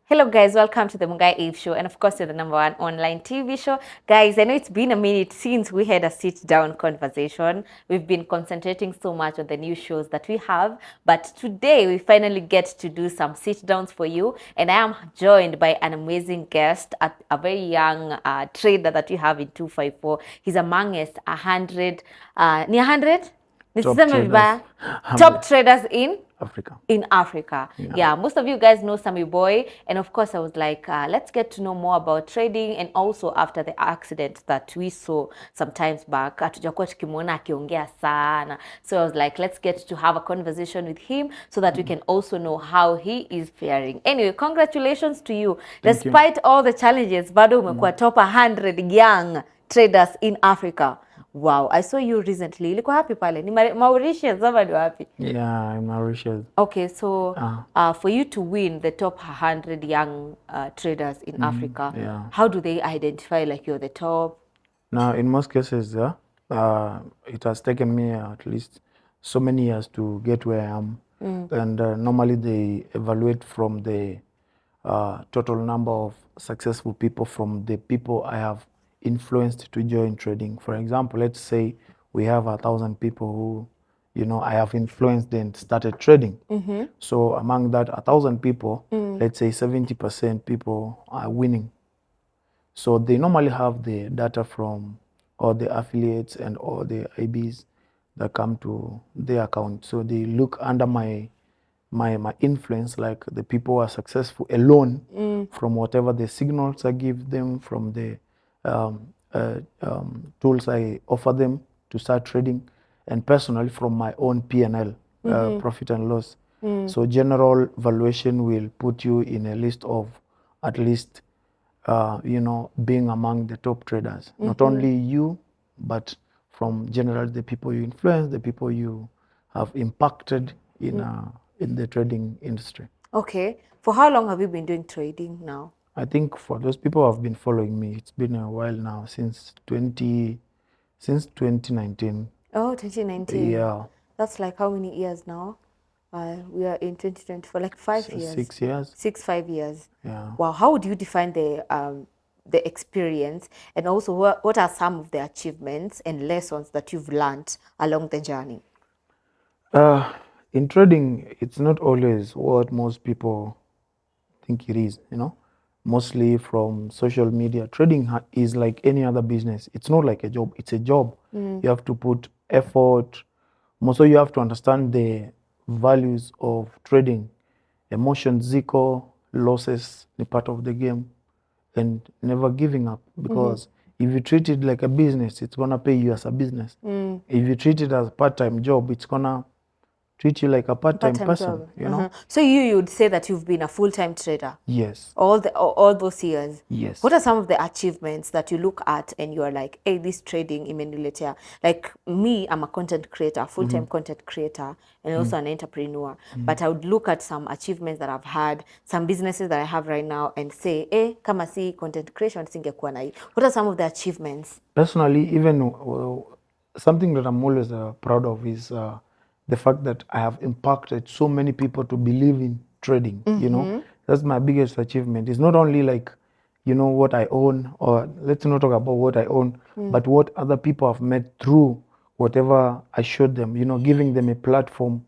Hello guys, welcome to the Mungai Eve Show, and of course you're the #1 online TV show. Guys, I know it's been a minute since we had a sit-down conversation. We've been concentrating so much on the new shows that we have, but today we finally get to do some sit-downs for you, and I am joined by an amazing guest, a very young trader that we have in 254. He's among us 100, ni 100? Top Nisiseme traders. vibaya. Top traders in Africa. Africa. Yeah, most of you guys know Sammy Boy, and of course I was like, let's get to know more about trading. And also after the accident that we saw some times back, hatujakuwa tukimwona akiongea sana, so I was like, let's get to have a conversation with him so that we can also know how he is faring. Anyway, congratulations to you. Despite all the challenges, bado umekuwa top 100 young traders in Africa. Wow, I saw you recently. Ilikuwa happy pale? Ni Mauritius ama ni wapi? Yeah, in Mauritius. Okay, so for you to win the top 100 young traders in Africa, how do they identify like you're the top? Now, in most cases, it has taken me at least so many years to get where I am. And normally they evaluate from the total number of successful people from the people I have influenced to join trading. For example, let's say we have 1,000 people who, I have influenced and started trading. So among that 1,000 people, let's say 70% people are winning. So they normally have the data from all the affiliates and all the IBs that come to their account. So they look under my influence, like the people who are successful alone from whatever the signals I give them, from the tools I offer them to start trading, and personally from my own P&L, profit and loss. So general valuation will put you in a list of at least, being among the top traders. Not only you, but from generally the people you influence, the people you have impacted in the trading industry. Okay, for how long have you been doing trading now? I think for those people who have been following me, it's been a while now, since 2019. Oh, 2019. Yeah. That's like how many years now? We are in 2024, like 5 years. 6 years. 5 years. Yeah. Wow, how would you define the experience, and also what are some of the achievements and lessons that you've learned along the journey? In trading, it's not always what most people think it is, mostly from social media. Trading is like any other business. It's not like a job, it's a job. You have to put effort. Also, you have to understand the values of trading. Emotions, ziko, losses, the part of the game, and never giving up, because if you treat it like a business, it's gonna pay you as a business. If you treat it as a part-time job, it's gonna treat you like a part-time person, job. you know. So you would say that you've been a full-time trader? Yes. All those years? Yes. What are some of the achievements that you look at and you're like, hey, this trading imeniletea? Like me, I'm a content creator, full-time content creator, and also an entrepreneur. But I would look at some achievements that I've had, some businesses that I have right now, and say, hey, kama si content creation, singekuwa na hii. What are some of the achievements? Personally, even something that I'm always proud of is the fact that I have impacted so many people to believe in trading. That's my biggest achievement. It's not only like, what I own, or let's not talk about what I own, but what other people have met through whatever I showed them, giving them a platform.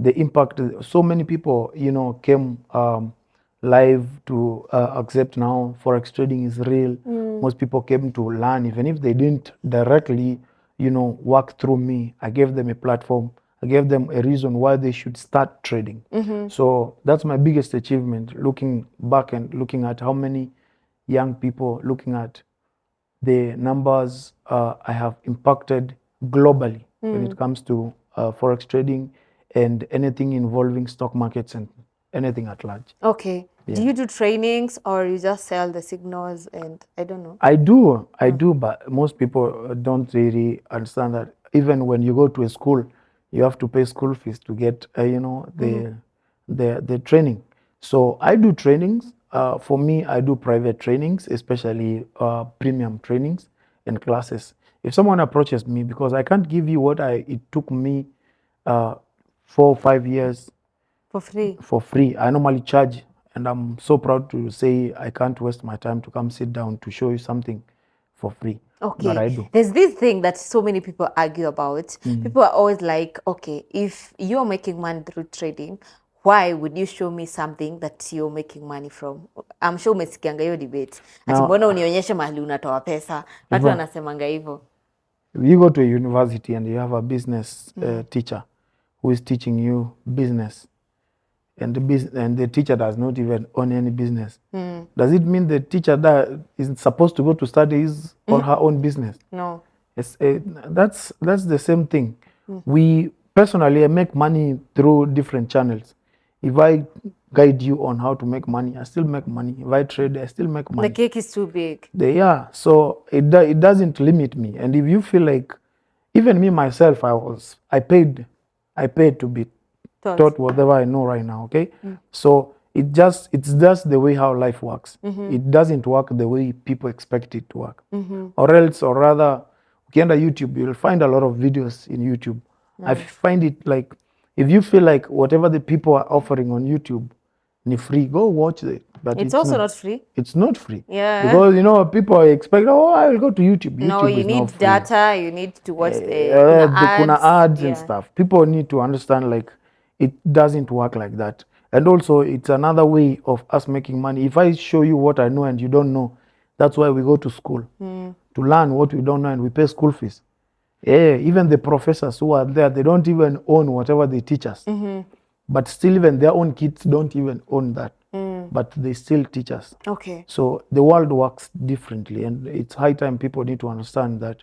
The impact, so many people, came live to accept now Forex trading is real. Most people came to learn, even if they didn't directly, work through me. I gave them a platform. I gave them a reason why they should start trading. So that's my biggest achievement, looking back and looking at how many young people, looking at the numbers I have impacted globally when it comes to Forex trading and anything involving stock markets and anything at large. Okay. Yeah. Do you do trainings, or you just sell the signals and I don't know? I do, but most people don't really understand that even when you go to a school, you have to pay school fees to get, the training. So I do trainings. For me, I do private trainings, especially premium trainings and classes. If someone approaches me, because I can't give you what it took me 4 or 5 years for free. I normally charge and I'm so proud to say I can't waste my time to come sit down to show you something for free. But I Okay, do. there's this thing that so many people argue about. People are always like, okay, if you're making money through trading, why would you show me something that you're making money from? I'm sure umesikianga hiyo debate. Ati Now, mbona unionyeshe mahali unatoa pesa? Watu Eva, wanasemanga hivyo. you go to a university and you have a business teacher who is teaching you business, and the teacher does not even own any business. Does it mean the teacher that is supposed to go to study his or her own business? No. It's, that's the same thing. We personally, I make money through different channels. If I guide you on how to make money, I still make money. If I trade, I still make money. The cake is too big. Yeah, so it doesn't limit me. And if you feel like, even me myself, I paid to be taught whatever I know right now. Okay, so it's just the way how life works. It doesn't work the way people expect it to work, or rather, ukienda YouTube, you'll find a lot of videos in YouTube. I find it like, if you feel like whatever the people are offering on YouTube ni free, go watch it. But It's also not free. It's not free. Yeah. Because people expect, oh, I will go to YouTube. No, YouTube you is not need free. data, you need to watch the Kuna ads and yeah. stuff. People need to understand, like, it doesn't work like that. And also, it's another way of us making money. If I show you what I know and you don't know, that's why we go to school to learn what we don't know, and we pay school fees. Yeah, even the professors who are there, they don't even own whatever they teach us. But still, even their own kids don't even own that. But they still teach us. Okay. So the world works differently, and it's high time people need to understand that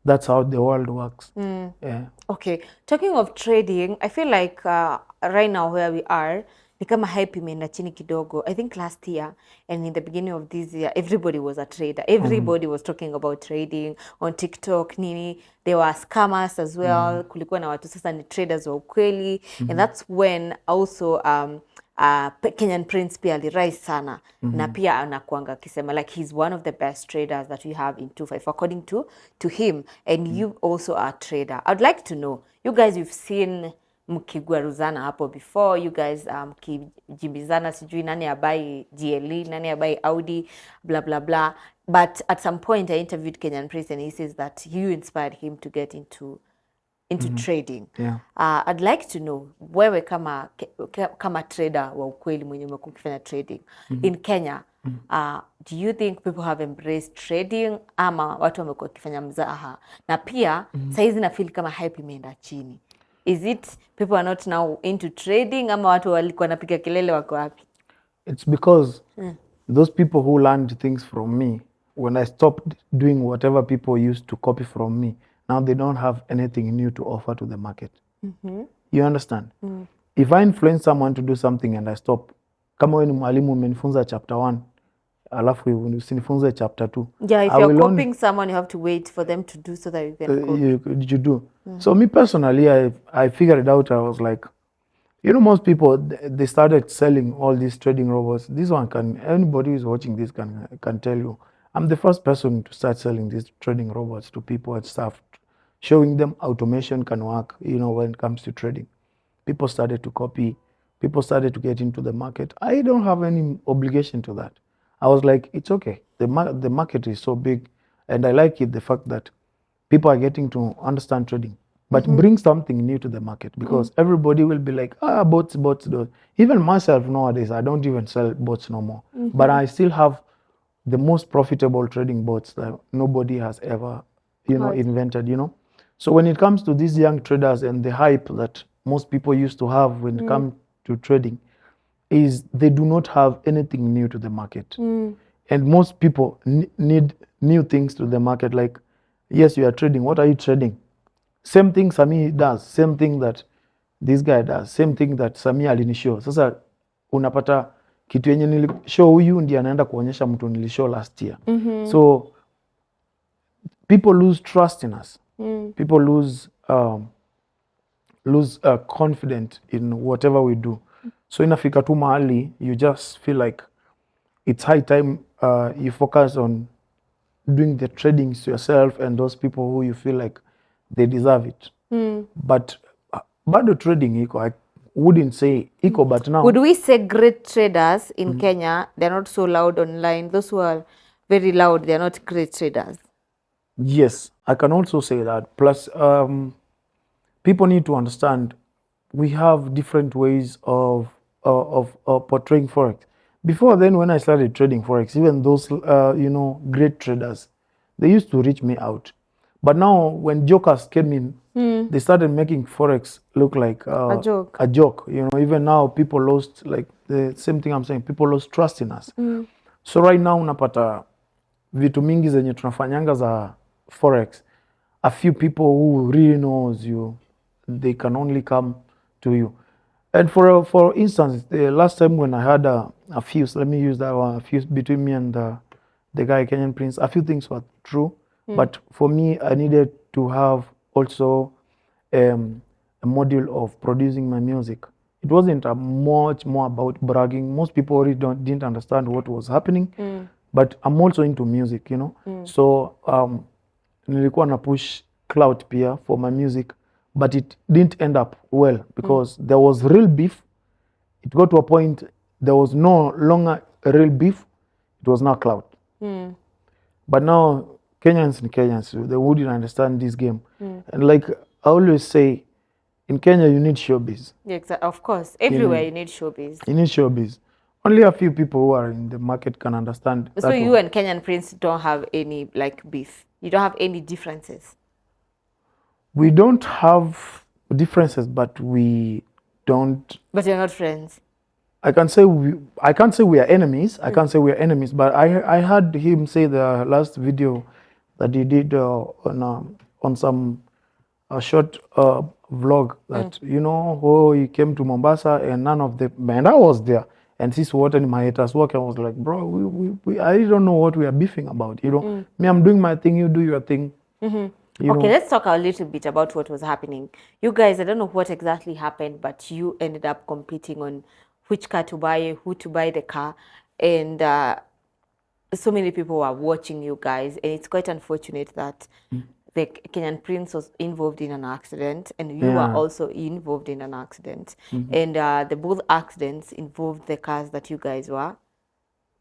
that's how the world works. Yeah. Okay, talking of trading, I feel like right now where we are, ni kama hype imeenda chini kidogo. I think last year and in the beginning of this year, everybody was a trader. Everybody was talking about trading on TikTok, nini. There were scammers as well. Kulikuwa na watu sasa ni traders wa ukweli. And that's when also Kenyan Prince pia alirise sana na pia anakuanga akisema like he's one of the best traders that we have in 25 according to him, and you also are a trader. I'd like to know, you guys, you've seen mkigwaruzana hapo before, you guys mkijibizana sijui nani abai GLE, nani abai Audi, blah blah blah, but at some point I interviewed Kenyan Prince and he says that you inspired him to get into trading. Yeah. I'd like to know, wewe kama trader wa ukweli mwenye umekuwa ukifanya trading in Kenya, do you think people have embraced trading ama watu wamekuwa wakifanya mzaha? Na pia saizi na feel kama hype imeenda chini. Is it people are not now into trading ama watu walikuwa napiga kelele wako wapi? It's because those people who learned things from me, when I stopped doing whatever people used to copy from me, now they don't have anything new to offer to the market. You understand? If I influence someone to do something and I stop, kama wewe ni mwalimu umenifunza chapter 1, alafu usinifunze chapter 2. Yeah, if you're copying someone, you have to wait for them to do so that you can copy. You do. So me personally, I figured it out. I was like, most people, they started selling all these trading robots. This one anybody who's watching this can tell you, I'm the first person to start selling these trading robots to people and stuff, showing them automation can work, when it comes to trading. People started to copy. People started to get into the market. I don't have any obligation to that. I was like, it's okay. The market is so big, and I like it, the fact that people are getting to understand trading. But bring something new to the market, because everybody will be like, bots. Even myself nowadays, I don't even sell bots no more. But I still have the most profitable trading bots that nobody has ever, invented, So when it comes to these young traders and the hype that most people used to have when it comes to trading, is they do not have anything new to the market. And most people need new things to the market. Like, yes, you are trading. What are you trading? Same thing Sammy does. Same thing that this guy does. Same thing that Sammy alinishow. Sasa unapata kitu yenye nilishow huyu ndiye anaenda kuonyesha mtu nilishow last year. So people lose trust in us. People lose confidence in whatever we do. So inafika tu mahali, you just feel like it's high time you focus on doing the tradings yourself and those people who you feel like they deserve it. But bado trading iko, wouldn't say iko, but now Would we say great traders in Kenya, they're not so loud online? Those who are very loud, they're not great traders. yes, I can also say that. Plus, people need to understand we have different ways of portraying forex. Before then, when I started trading forex, even those great traders, they used to reach me out. But now, when jokers came in, they started making forex look like A joke. a joke. Even now people lost, like the same thing I'm saying. People lost trust in us. So right now unapata vitu mingi zenye tunafanyanga za forex, a few people who really knows you, they can only come to you. And for instance, the last time when I had a few, let me use that one, a few between me and the guy Kenyan Prince, a few things were true, but for me, I needed to have also a module of producing my music. It wasn't much more about bragging. Most people already didn't understand what was happening, but I'm also into music, So nilikuwa na push clout pia for my music, but it didn't end up well because there was real beef. It got to a point there was no longer a real beef. It was now clout. But now Kenyans and Kenyans, they wouldn't understand this game. And like I always say, in Kenya, you need showbiz. Yeah, of course. Everywhere you need showbiz. You need showbiz. Only a few people who are in the market can understand. So you and Kenyan Prince don't have any like beef? You don't have any differences? We don't have differences, but we don't... But you're not friends? I can't say we are enemies. I can't say we are enemies, but I heard him say the last video that he did on some short vlog that he came to Mombasa and none of the and I was there and this what and my haters work. I was like, bro, I don't know what we are beefing about. Me, I'm doing my thing, you do your thing. Okay, let's talk a little bit about what was happening. You guys, I don't know what exactly happened, but you ended up competing on which car to buy, who to buy the car, and so many people were watching you guys, and it's quite unfortunate that the Kenyan Prince was involved in an accident, and you were also involved in an accident, and the both accidents involved the cars that you guys were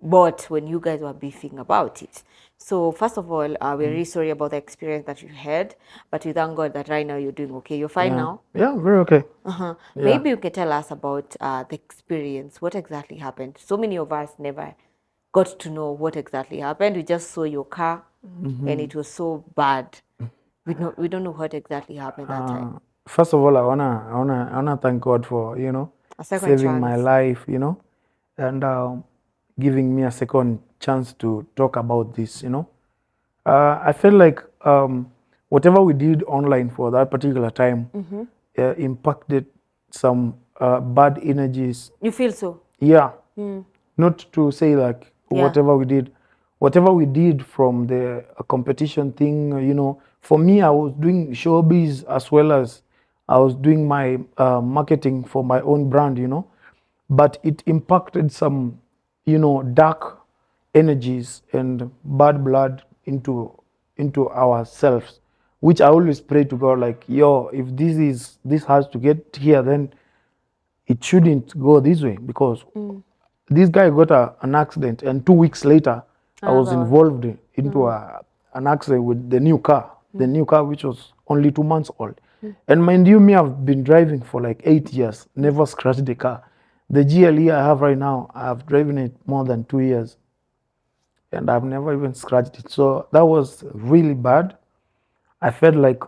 bought when you guys were beefing about it. So first of all, we're really sorry about the experience that you had, but we thank God that right now you're doing okay. You're fine now? Yeah, very okay. Maybe you can tell us about the experience. What exactly happened? So many of us never got to know what exactly happened. We just saw your car and it was so bad. We don't know what exactly happened that time. First of all, I wanna thank God for saving my life, and giving me a second chance to talk about this. I felt like whatever we did online for that particular time impacted some bad energies. You feel so? Yeah. Not to say like whatever we did from the competition thing, for me, I was doing showbiz as well as I was doing my marketing for my own brand, but it impacted some, dark energies and bad blood into ourselves, which I always pray to God, like, if this has to get here, then it shouldn't go this way, because this guy got an accident, and 2 weeks later, I was involved into an accident with the new car, which was only 2 months old. And mind you, me, I've been driving for like 8 years, never scratched the car. The GLE I have right now, I've driven it more than 2 years, and I've never even scratched it. So that was really bad. I felt like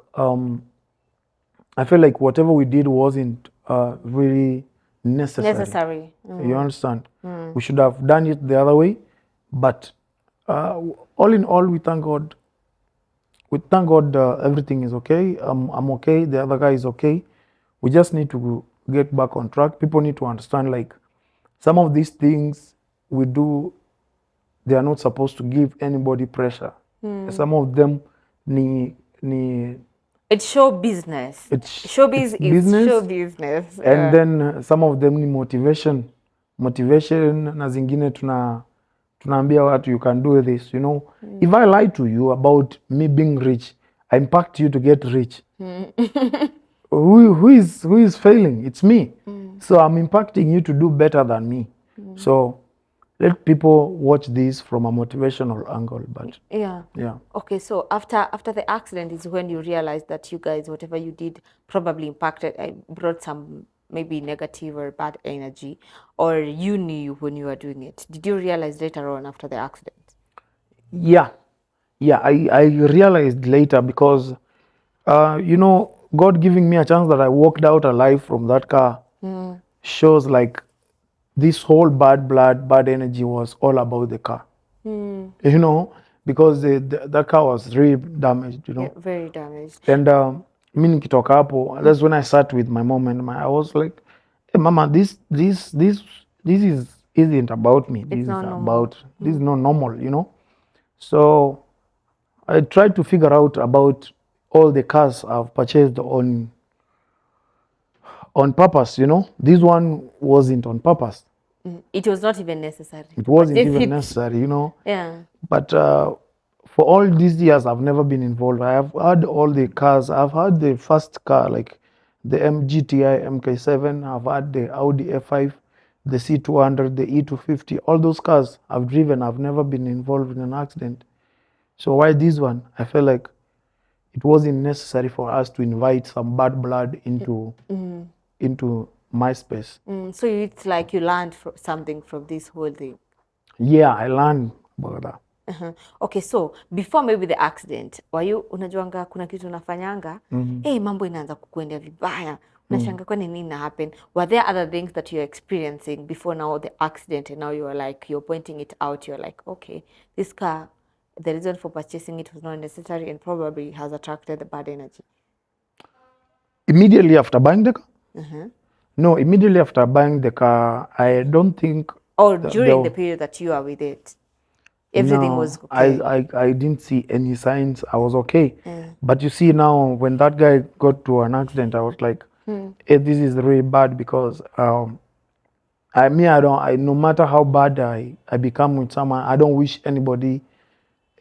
whatever we did wasn't really necessary. You understand? We should have done it the other way. But all in all, we thank God. Everything is okay. I'm okay. The other guy is okay. We just need to get back on track. People need to understand, like, some of these things we do, they are not supposed to give anybody pressure. Some of them it's show business. Showbiz is show business. And then some of them ni motivation na zingine tunaambia watu, you can do this, If I lie to you about me being rich, I impact you to get rich. Who is failing? It's me. So I'm impacting you to do better than me. So let people watch this from a motivational angle. But Yeah. yeah. Okay, so after the accident is when you realized that you guys, whatever you did, probably impacted, brought some maybe negative or bad energy, or you knew when you were doing it. Did you realize later on after the accident? Yeah. Yeah. I realized later because, God giving me a chance that I walked out alive from that car shows like this whole bad blood, bad energy was all about the car. Because the car was really damaged, Yeah, very damaged. And mi nikitoka hapo, that's when I sat with my mom and I was like, hey, mama, this isn't about me. This is not normal. about, this is not normal. So I tried to figure out about all the cars I've purchased on purpose. This one wasn't on purpose. It was not even necessary. It wasn't Purchase even it. necessary. Yeah. But for all these years, I've never been involved. I have had all the cars. I've had the first car, like the MGTI MK7. I've had the Audi A5, the C200, the E250. All those cars I've driven. I've never been involved in an accident. So why this one? I felt like it wasn't necessary for us to invite some bad blood into my space. So it's like you learned something from this whole thing. Yeah, I learned about that. Okay, so before maybe the accident, unajuanga kuna kitu unafanyanga, mambo inaanza kukuendea vibaya. Unashanga kwani nini na happen? Were there other things that you're experiencing before now the accident, and now you're pointing it out, you're like, okay, this car, the reason for purchasing it was not necessary and probably has attracted the bad energy? Immediately after buying the car? No, immediately after buying the car, I don't think. Or during the period that you are with it, everything was okay? I didn't see any signs. I was okay. But you see now, when that guy got to an accident, I was like, hey, this is really bad because no matter how bad I become with someone, I don't wish anybody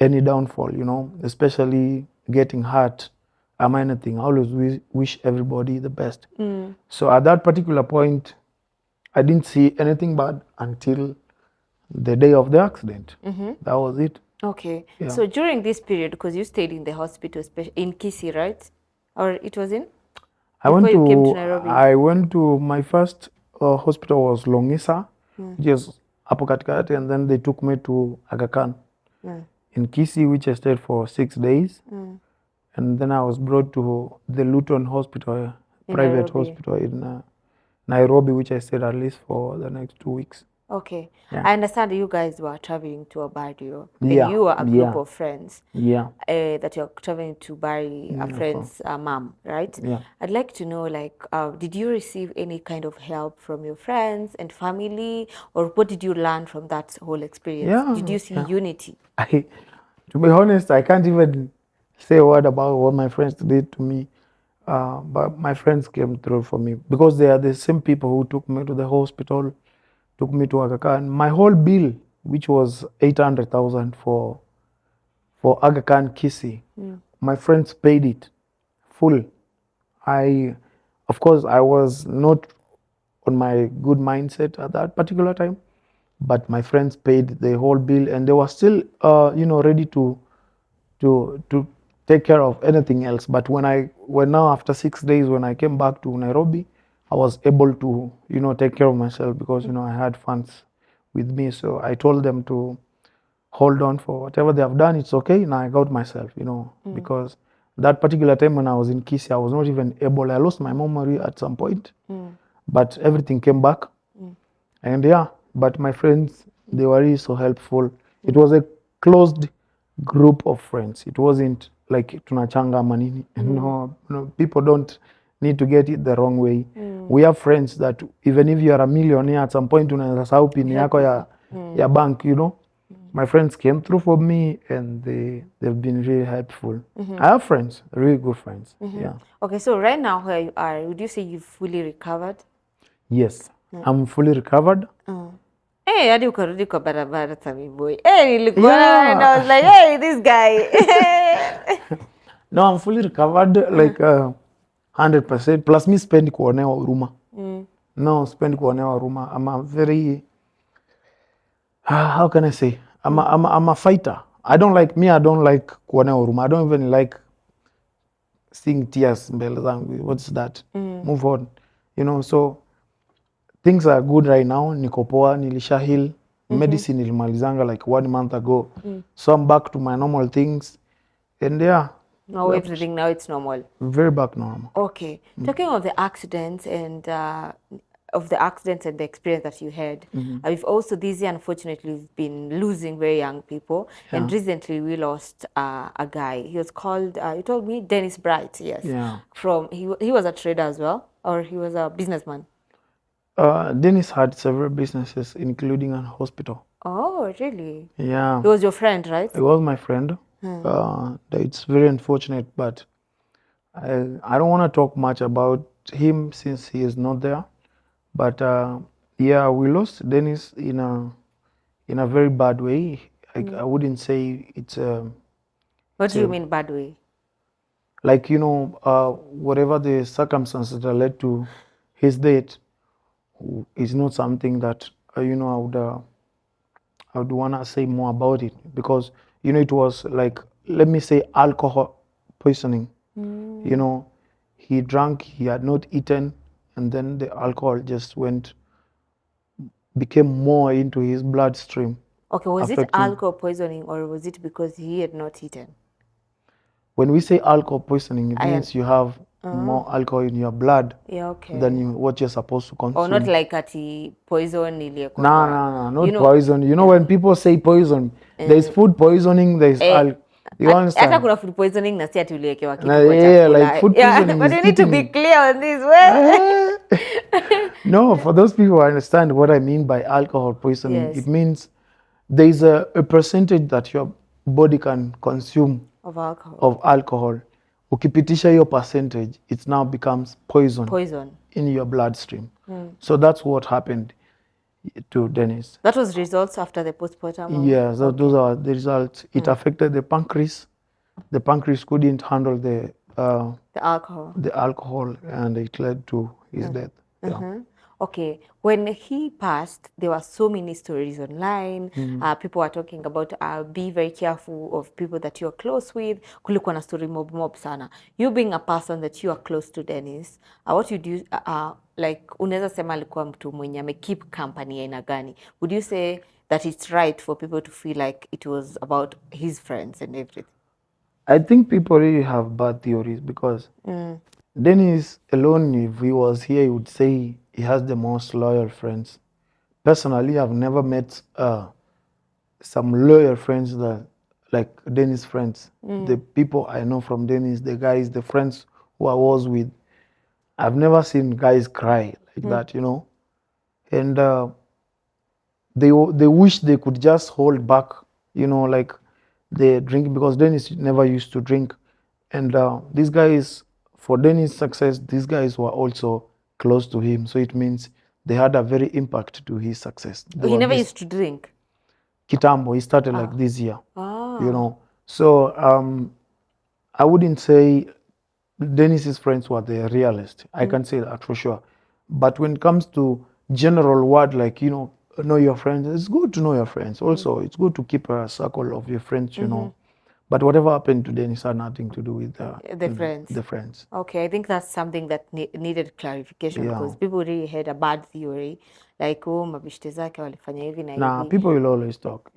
any downfall, especially getting hurt or anything. I always wish everybody the best. So at that particular point, I didn't see anything bad until the day of the accident. That was it. Okay. Yeah. So during this period, because you stayed in the hospital, in Kisii, right? Or it was in? I went you came to Nairobi? I went to my first hospital was Longisa, which is hapo katikati, and then they took me to Aga Khan in Kisii, which I stayed for 6 days. And then I was brought to the Luton Hospital, private hospital in Nairobi, which I stayed at least for the next 2 weeks. Okay. Yeah. I understand you guys were traveling to Abadio. Yeah. And you were a group of friends. Yeah. That you're traveling to bury a friend's mom, right? Yeah. I'd like to know, like, did you receive any kind of help from your friends and family? Or what did you learn from that whole experience? Yeah. Did you see unity? To be honest, I can't even say a word about what my friends did to me. But my friends came through for me because they are the same people who took me to the hospital, took me to Aga Khan. My whole bill, which was 800,000 for Aga Khan Kisii, my friends paid it full. Of course, I was not on my good mindset at that particular time, but my friends paid the whole bill, and they were still, ready to take care of anything else. But when now after 6 days, when I came back to Nairobi, I was able to, take care of myself because, I had funds with me. So I told them to hold on for whatever they have done. It's okay. Now I got myself, because that particular time when I was in Kisii, I was not even able. I lost my memory at some point, but everything came back. And but my friends, they were really so helpful. It was a closed group of friends. It wasn't like tunachanga manini. No, people don't need to get it the wrong way. We have friends that even if you are a millionaire at some point, unaweza sahau pin yako ya bank, My friends came through for me, and they've been really helpful. I have friends, really good friends. Yeah. Okay, so right now where you are, would you say you've fully recovered? Yes, I'm fully recovered. Hey, hadi ukarudi kwa barabara Sammy boy. Hey, nilikuwa and I was like, hey, this guy. No, I'm fully recovered, like 100%. Plus me spend kuonewa huruma. No, spend kuonewa huruma. I'm a very, how can I say? I'm a fighter. I don't like kuonewa huruma. I don't even like seeing tears mbele zangu. What's that? Move on. You know, so things are good right now. Niko poa, nilisha heal. Medicine nilimalizanga like 1 month ago. So I'm back to my normal things. And yeah. Now everything, now it's normal. Very back normal. Okay. Talking of the accidents and the experience that you had, we've also this year unfortunately been losing very young people, and recently we lost a guy. He was called, you told me, Dennis Bright. Yes. Yeah. He was a trader as well, or he was a businessman. Dennis had several businesses, including a hospital. Oh, really? Yeah. He was your friend, right? He was my friend. It's very unfortunate, but I don't want to talk much about him since he is not there. But yeah, we lost Dennis in a very bad way. I wouldn't say it's What do you mean bad way? like, you know, whatever the circumstances that led to his death is not something that you know, I would want to say more about it, because you know it was like, let me say, alcohol poisoning. You know, he drank, he had not eaten, and then the alcohol just became more into his bloodstream. Okay, was it affecting- alcohol poisoning, or was it because he had not eaten? When we say alcohol poisoning, it means you have more alcohol in your blood Yeah, okay. than what you're supposed to consume. Or not like ati poison iliyekuwa. No, not poison. You know, when people say poison, there's food poisoning, there's you Hata understand? kuna food poisoning na si ati uliwekewa kitu Yeah, kwa yeah, chakula. like food poisoning But is we need to be eating- clear on this. Well, No, for those people who understand what I mean by alcohol poisoning, Yes. it means there's a percentage that your body can consume of alcohol. of alcohol. Ukipitisha your percentage, it now becomes poison in your bloodstream. So that's what happened to Dennis. That was results after the postpartum? Yes, those are the results. It affected the pancreas. The pancreas couldn't handle the alcohol, and it led to his death. Yeah. Okay, when he passed, there were so many stories online. People were talking about be very careful of people that you are close with. Kulikuwa na story mob sana. You being a person that you are close to Dennis, what you do, like unaweza sema alikuwa mtu mwenye ame keep company aina gani? Would you say that it's right for people to feel like it was about his friends and everything? I think people really have bad theories, because Dennis alone, if he was here, he would say he has the most loyal friends. Personally, I've never met some loyal friends that like Dennis' friends. The people I know from Dennis, the guys, the friends who I was with, I've never seen guys cry like that, you know. And they wish they could just hold back, you know, like they drink, because Dennis never used to drink. And these guys, for Dennis' success, these guys were also close to him. So it means they had a very impact to his success. He never used to drink? Kitambo, he started like this year, you know. So I wouldn't say Dennis's friends were the realist. I can say that for sure. But when it comes to general word, like, you know your friends, it's good to know your friends. Also, it's good to keep a circle of your friends, you know. But whatever happened to Dennis had nothing to do with the friends. Okay, I think that's something that needed clarification, because people really had a bad theory, like mabishte zake walifanya hivi na hivi. Nah, people will always talk.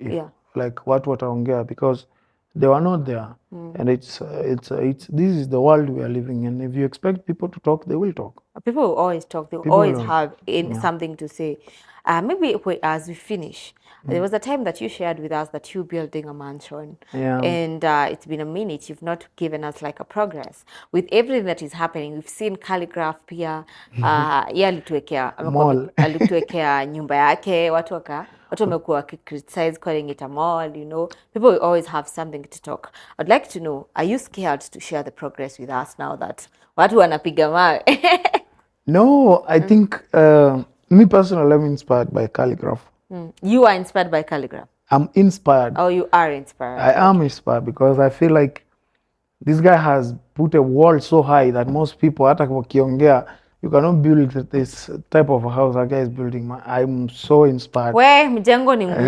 Like what wataongea, because they were not there, and it's this is the world we are living in. If you expect people to talk, they will talk. People will always talk. They will always have something to say. Maybe as we finish, there was a time that you shared with us that you're building a mansion, and it's been a minute. You've not given us like a progress with everything that is happening. We've seen Calligraph pia, alituwekea nyumba yake, watu wamekuwa criticize calling it a mall, you know. People will always have something to talk. I'd like to know, are you scared to share the progress with us now that watu wanapiga mawe? No, I think me personally, I'm inspired by Calligraph. You are inspired by Calligraph? I'm inspired. Oh, you are inspired. I am inspired, because I feel like this guy has put a wall so high that most people, hata wakiongea, you cannot build this type of a house a guy is building. I'm so inspired. We mjengo ni ngumu.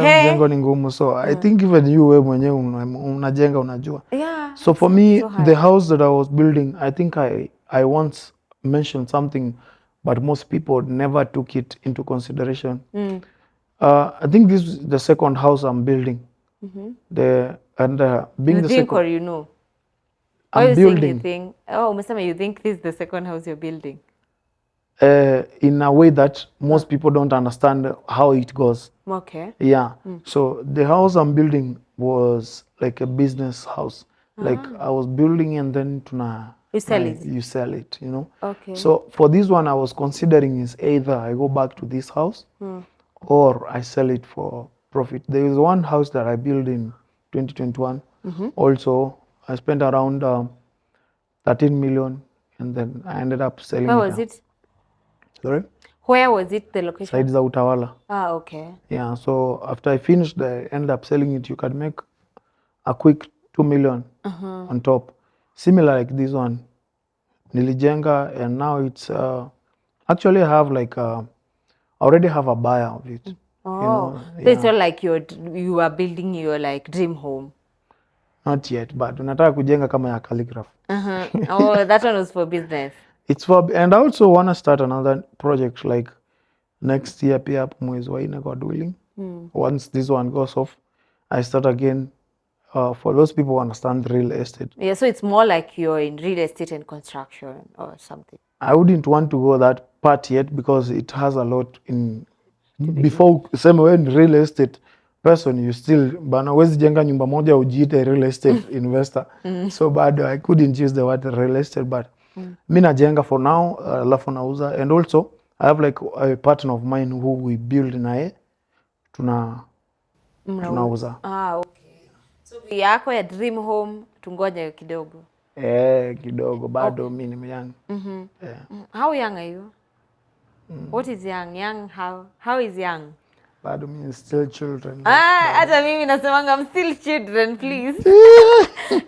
Mjengo ni ngumu. So I think even you we mwenyewe unajenga unajua. Yeah. So for me, so the house that I was building, I think I once mentioned something, but most people never took it into consideration. I think this is the second house I'm building. Being you the think second, or you know? I'm building. You think? Oh, Mr. You think this is the second house you're building? In a way that most people don't understand how it goes. Okay. Yeah. So the house I'm building was like a business house. Like I was building and then you sell it. You sell it, you know. Okay. So for this one, I was considering is either I go back to this house or I sell it for profit. There is one house that I built in 2021. Also, I spent around 13 million, and then I ended up selling. Where was it? Sorry? Where was it, the location? Side za Utawala. Ah, okay. Yeah, so after I finished, I ended up selling it. You can make a quick 2 million on top. Similar like this one. Nilijenga, and now it's actually I have like I already have a buyer of it. Oh, you know, so it's not like you are building your like dream home. Not yet, but unataka kujenga kama ya calligraph. Oh, that one was for business. It's for, and I also want to start another project like next year pia hapo mwezi wa 4 God willing. Once this one goes off, I start again. For those people who understand real estate. Yeah, so it's more like you're in real estate and construction or something. I wouldn't want to go that part yet because it has a lot in before same way in real estate person you still bana wezi jenga nyumba moja ujiite real estate investor. So bado I couldn't use the word real estate, but mi najenga for now, alafu nauza, and also I have like a partner of mine who we build naye tunauza. Ah, okay. So yako ya dream home tungoje kidogo. Kidogo bado mimi ni young. How young are you? What is young? Young how is young? Bado mimi still children. Hata mimi nasemanga I'm still children, please.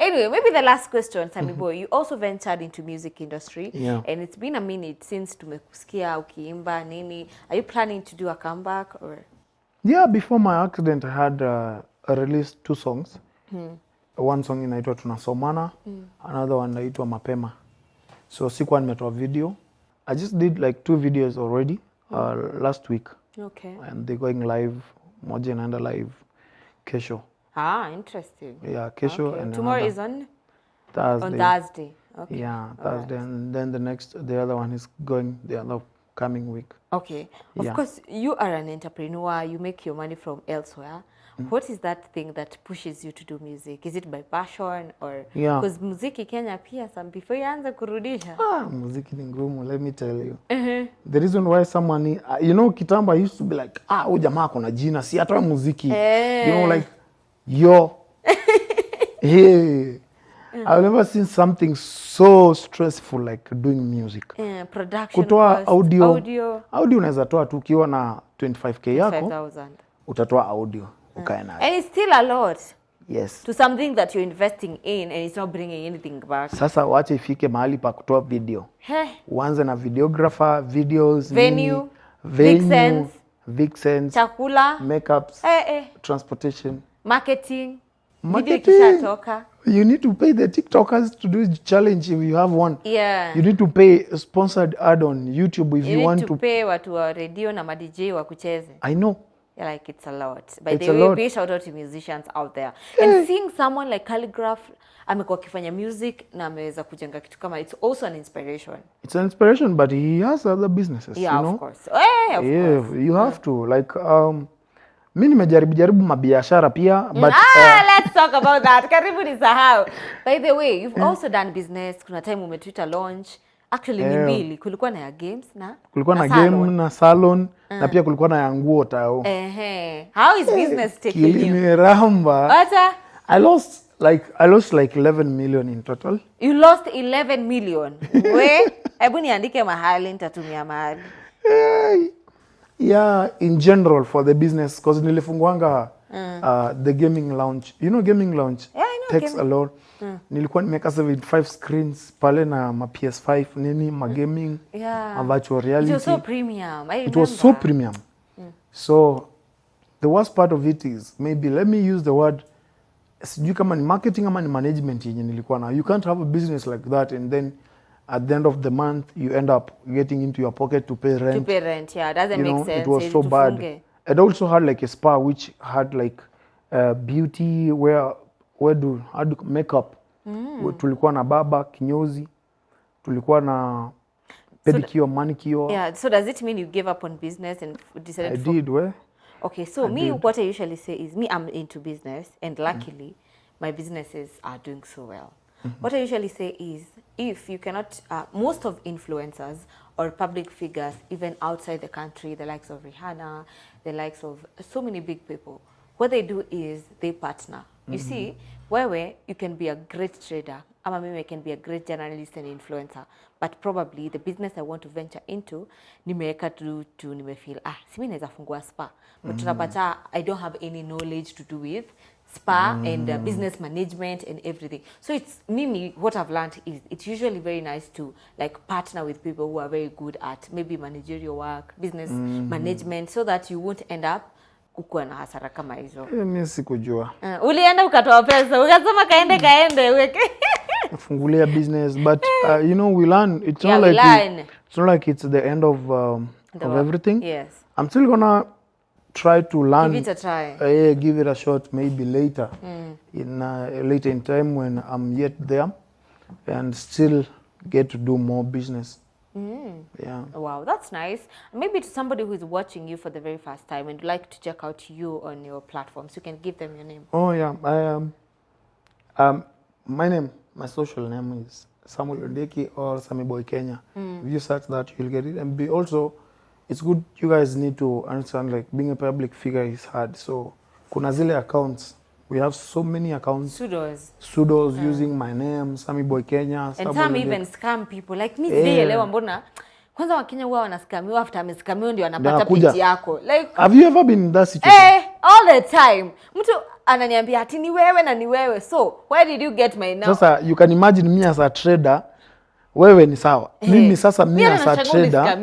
Anyway, maybe the last question, Sammy boy, you also ventured into music industry, and it's been a minute since tumekusikia ukiimba nini. Are you planning to do a comeback or? Yeah, before my accident I had I released 2 songs. One song inaitwa Tunasomana, another one inaitwa Mapema. So sikuwa nimetoa video. I just did like 2 videos already last week. Okay. And they're going live. Moja inaenda live kesho. Interesting. Yeah, kesho. Okay. And tomorrow is on Thursday. On Thursday. Okay. Yeah, Thursday. Right. And then the other one is going the other coming week. Okay. Of course, you are an entrepreneur. You make your money from elsewhere. What is that thing that pushes you to do music? Is it by passion or because muziki Kenya pia some before ianze kurudisha? Muziki ni ngumu, let me tell you. The reason why someone you know kitambo I used to be like huyu jamaa kuna jina si hata muziki. You know like I've never seen something so stressful like doing music. Production kutoa audio unaweza toa tu ukiwa na 25k yako 5,000 utatoa audio. And it's still a lot. Yes. To something that you're investing in and it's not bringing anything back. Sasa wache ifike mahali pa kutoa video. Uanze na videographer, videos, venue, vixens, chakula, makeups, transportation, marketing. Video kishatoka. You need to pay the TikTokers to do the challenge if you have one. Yeah. You need to pay a sponsored ad on YouTube if you want to. You need to pay watu wa radio na ma-DJ wa kucheze. I know. Yeah, like it's a lot. By the way, big shout out to musicians out there. And seeing someone like Calligraph amekuwa akifanya music na ameweza kujenga kitu kama, it's also an inspiration. It's an inspiration, but he has other businesses, yeah, you know? Of course. Of course. You have to. Like, mimi nimejaribu mabiashara pia, but let's talk about that. Karibu nisahau. By the way, you've also done business. Kuna time umetwita launch. Actually ni mbili, kulikuwa na ya games na kulikuwa na game na salon na pia kulikuwa na ya nguo tao. How is business taking you? Kiliniramba. I lost like 11 million in total. You lost 11 million. Hebu niandike mahali nitatumia mahali. Yeah, in general for the business because nilifunguanga the gaming lounge. You know gaming lounge? Yeah, I Thanks a lot. Nilikuwa nimeka 75 screens pale na ma PS5 nini, ma gaming, ma virtual reality. It was so premium. It was so premium. So the worst part of it is, maybe let me use the word, sijui kama ni marketing ama ni management yenye nilikuwa na. You can't have a business like that and then at the end of the month you end up getting into your pocket to pay rent. To pay rent, yeah, doesn't make sense. It was so bad. It also had like a spa which had like beauty where do makeup. Tulikuwa na baba kinyozi, tulikuwa na pedicure, manicure. Yeah, so does it mean you gave up on business and decided I did, well. Okay, so what I usually say is, I'm into business and luckily my businesses are doing so well. What I usually say is, if you cannot, most of influencers or public figures, even outside the country, the likes of Rihanna, the likes of so many big people, what they do is they partner. You see, where you can be a great trader, ama maybe I can be a great journalist and influencer, but probably the business I want to venture into, nimeweka to nimefeel, simi naweza fungua spa. But tunapata, I don't have any knowledge to do with spa and business management and everything. So it's mimi, what I've learned is it's usually very nice to like partner with people who are very good at maybe managerial work, business management, so that you won't end up kukuwa na hasara kama hizo. Mimi sikujua. Ulienda ukatoa pesa, ukasema kaende weke. Fungulia business, but you know, we learn. It's not like it's the end of everything. Yes. I'm still gonna try to learn. Give it a try. Give it a shot, maybe later, later in time when I'm yet there, and still get to do more business. Yeah. Wow, that's nice. Maybe to somebody who is watching you for the very first time and would like to check out you on your platforms, you can give them your name. Oh yeah, my social name is Samuel Ondeki or Sammy Boy Kenya. If you search that, you'll get it. And also, it's good. You guys need to understand, like, being a public figure is hard. So, kuna zile accounts. We have so many accounts. Pseudos using my name, Sammy Boy Kenya. And some even scam people. Like me, sielewa mbona. Kwanza Wakenya huwa wanaskamiwa after ameskamiwa ndio anapata page yako. Like, have you ever been in that situation? All the time. Mtu ananiambia ati ni wewe na ni wewe. So, where did you get my number? Sasa, you can imagine me as a trader. Wewe ni sawa. Mimi sasa me as a trader.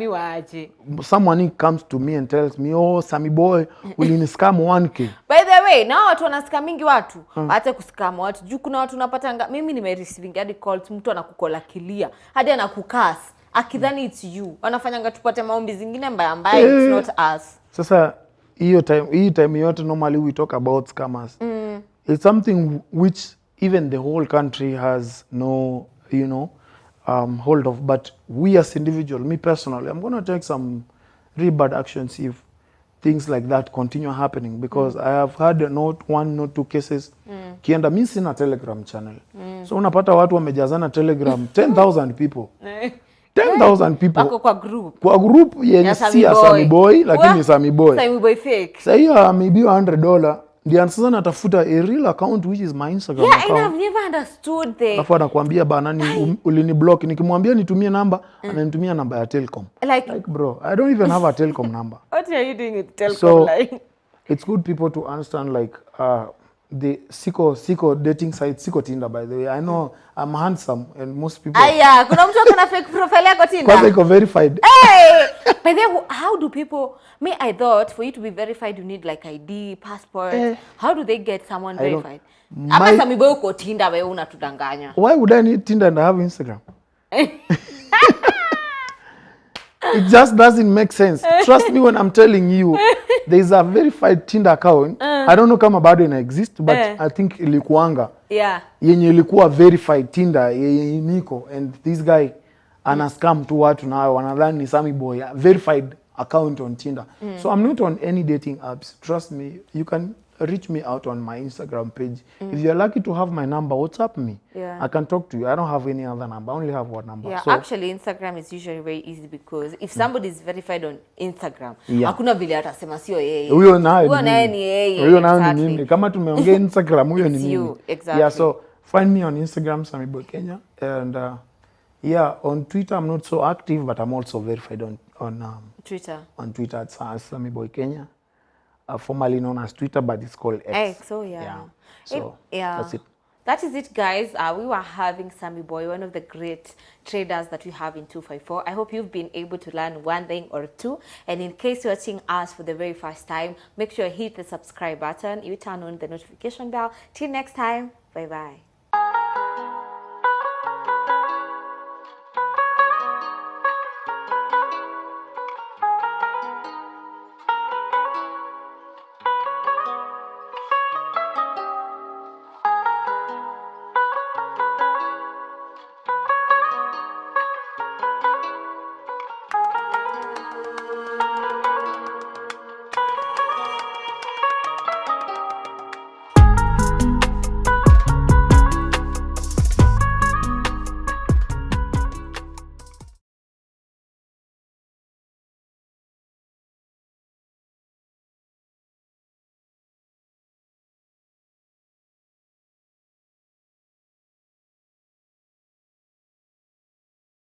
Someone comes to me and tells me, "Oh, Sammy Boy, will you scam 1K?" By the way, now watu wanascamingi watu. Hata kuscam watu. Juu kuna watu unapata mimi nimereceiving hadi calls mtu anakukola kilia. Hadi anakukas. Akidhani it's you. Wanafanyanga tupate maombi zingine mbaya it's not us. Sasa hii time yote normally we talk about scammers. It's something which even the whole country has no, hold of, but we as individual, me personally, I'm going to take some really bad actions if things like that continue happening, because I have had not one, not two cases. Kienda mimi sina Telegram channel. So unapata watu wamejazana Telegram 10,000 people. 10,000 people. Wako kwa group. Kwa group yenye si ya Sammy Boy, lakini Sammy Boy. Sammy Boy fake. Sasa hiyo maybe $100. Ndio sasa natafuta a real account which is my Instagram account. Yeah, and I've never understood this. Alafu anakuambia banani ulini block, nikimwambia nitumie namba, ananitumia namba ya Telcom. Like bro, I don't even have a Telcom number. What are you doing with Telcom like? It's good people to understand, like the siko dating site, siko Tinder, by the way. I know I'm handsome and most people. Kuna mtu akona fake profile yako Tinder. Because iko verified. Hey! But then how do people, I thought for you to be verified you need like ID, passport. How do they get someone verified? Ama Sammy Boy uko Tinder wewe unatudanganya. Why would I need Tinder and I have Instagram? It just doesn't make sense. Trust me when I'm telling you, there's a verified Tinder account. I don't know kama bado ina exist, but I think ilikuanga. Yeah. Yenye ilikuwa verified Tinder yenye niko, and this guy ana scam tu watu na wanadhani ni Sammy Boy, verified account on Tinder. So I'm not on any dating apps. Trust me, you can reach me out on my Instagram page. If you're lucky to have my number, WhatsApp me. Yeah. I can talk to you. I don't have any other number. I only have one number. Yeah, so, actually Instagram is usually very easy because if somebody is verified on Instagram, hakuna vile atasema sio yeye. Huyo naye ni yeye. Huyo naye ni mimi. Kama tumeongea Instagram, huyo ni mimi. Exactly. Yeah, so find me on Instagram, Sammy Boy Kenya, and on Twitter I'm not so active, but I'm also verified on Twitter. On Twitter it's Sammy Boy Kenya. Formerly known as Twitter, but it's called X. So So that's it. that is it, guys. We were having Sammy Boy, one of the great traders that we have in 254. I hope you've been able to learn one thing or two. And in case you're watching us for the very first time, make sure you hit the subscribe button. You turn on the notification bell. Till next time, bye bye.